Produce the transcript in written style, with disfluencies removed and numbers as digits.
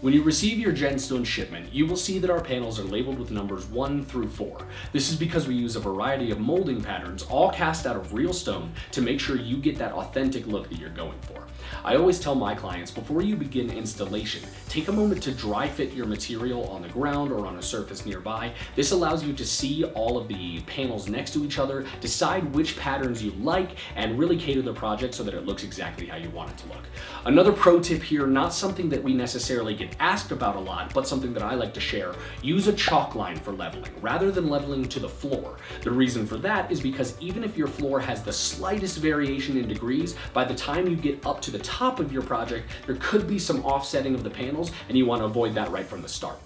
When you receive your GenStone shipment, you will see that our panels are labeled with numbers 1 through 4. This is because we use a variety of molding patterns, all cast out of real stone, to make sure you get that authentic look that you're going for. I always tell my clients, before you begin installation, take a moment to dry fit your material on the ground or on a surface nearby. This allows you to see all of the panels next to each other, decide which patterns you like, and really cater the project so that it looks exactly how you want it to look. Another pro tip here, not something that we necessarily get asked about a lot, but something that I like to share: use a chalk line for leveling rather than leveling to the floor. The reason for that is because even if your floor has the slightest variation in degrees, by the time you get up to the top of your project, there could be some offsetting of the panels, and you want to avoid that right from the start.